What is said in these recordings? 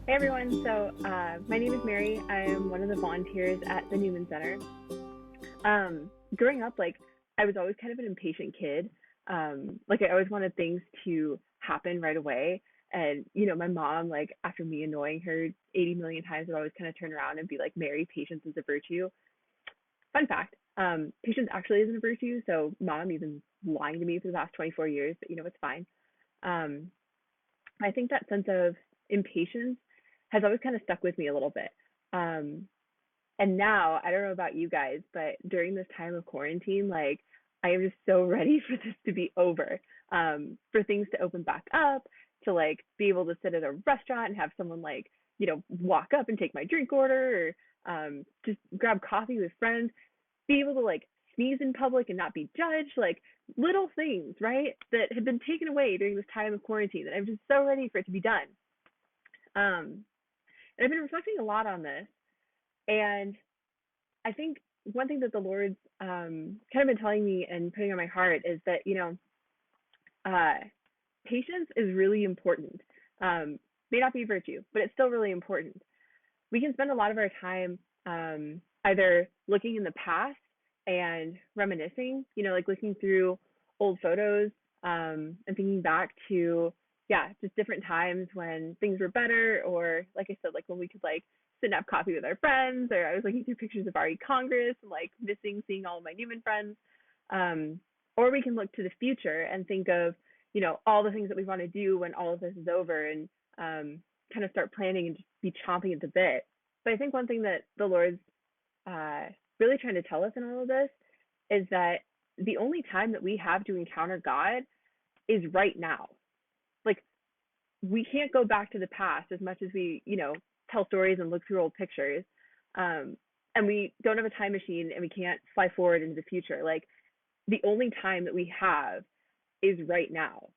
Hey everyone, my name is Mary. I am one of the volunteers at the Newman Center. Growing up, I was always kind of an impatient kid. I always wanted things to happen right away. And, my mom, after me annoying her 80 million times, would always kind of turn around and be like, Mary, patience is a virtue. Fun fact, patience actually isn't a virtue. So, mom, you've been lying to me for the past 24 years, but it's fine. Um, I think that sense of impatience has always kind of stuck with me a little bit. Um, and now, I don't know about you guys, but during this time of quarantine, I am just so ready for this to be over. For things to open back up, to be able to sit at a restaurant and have someone walk up and take my drink order, or just grab coffee with friends, be able to sneeze in public and not be judged, little things, right? That have been taken away during this time of quarantine that I'm just so ready for it to be done. Um, and I've been reflecting a lot on this. And I think one thing that the Lord's kind of been telling me and putting on my heart is that, uh, patience is really important. May not be a virtue, but it's still really important. We can spend a lot of our time either looking in the past and reminiscing, looking through old photos and thinking back to, yeah, just different times when things were better, or like I said, when we could sit and have coffee with our friends, or I was looking through pictures of RE Congress and missing seeing all of my Newman friends. Um, or we can look to the future and think of, all the things that we want to do when all of this is over, and kind of start planning and just be chomping at the bit. But I think one thing that the Lord's uh, really trying to tell us in all of this is that the only time that we have to encounter God is right now. Like, we can't go back to the past as much as we, tell stories and look through old pictures. Um, and we don't have a time machine and we can't fly forward into the future. The only time that we have is right now.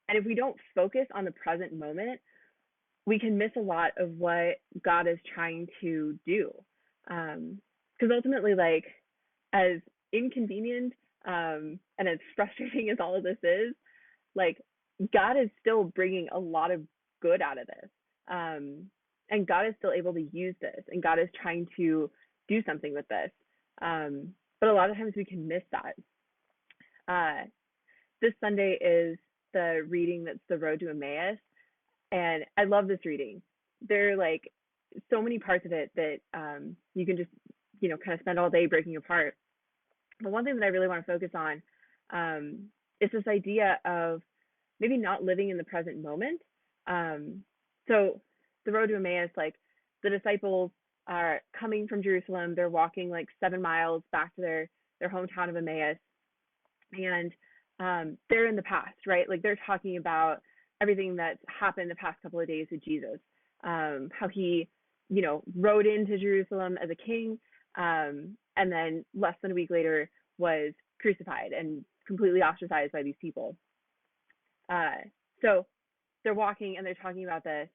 And if we don't focus on the present moment, we can miss a lot of what God is trying to do. Because ultimately, as inconvenient and as frustrating as all of this is, like, God is still bringing a lot of good out of this. And God is still able to use this, and God is trying to do something with this. But a lot of times we can miss that. This Sunday is the reading that's the Road to Emmaus, and I love this reading. There are so many parts of it that you can just kind of spend all day breaking apart. But one thing that I really want to focus on is this idea of maybe not living in the present moment. So the Road to Emmaus, the disciples are coming from Jerusalem. They're walking 7 miles back to their hometown of Emmaus, and they're in the past, right? They're talking about everything that's happened the past couple of days with Jesus, how he, rode into Jerusalem as a king, and then less than a week later was crucified and completely ostracized by these people. So they're walking and they're talking about this,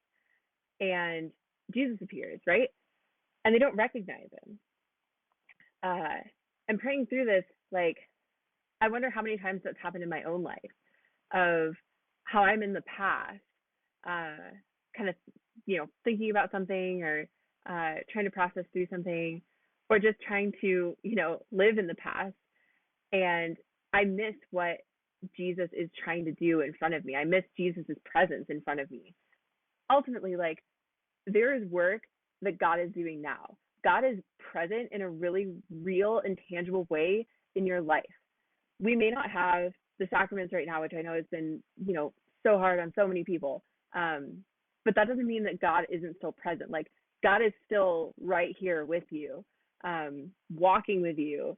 and Jesus appears, right? And they don't recognize him. And praying through this, I wonder how many times that's happened in my own life, of how I'm in the past, kind of, thinking about something, or trying to process through something, or just trying to, live in the past. And I miss what Jesus is trying to do in front of me. I miss Jesus's presence in front of me. Ultimately, there is work that God is doing now. God is present in a really real and tangible way in your life. We may not have the sacraments right now, which I know has been, so hard on so many people. But that doesn't mean that God isn't still present. God is still right here with you, walking with you.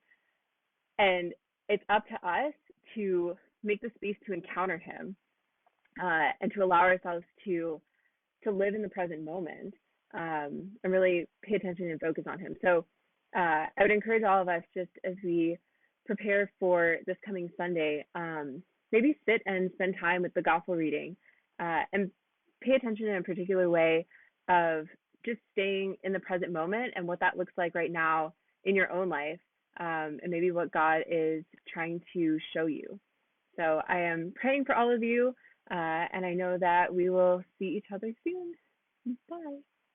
And it's up to us to make the space to encounter him, and to allow ourselves to live in the present moment, and really pay attention and focus on him. So I would encourage all of us, just as we prepare for this coming Sunday, maybe sit and spend time with the gospel reading, and pay attention in a particular way of just staying in the present moment and what that looks like right now in your own life, and maybe what God is trying to show you. So I am praying for all of you, and I know that we will see each other soon. Bye.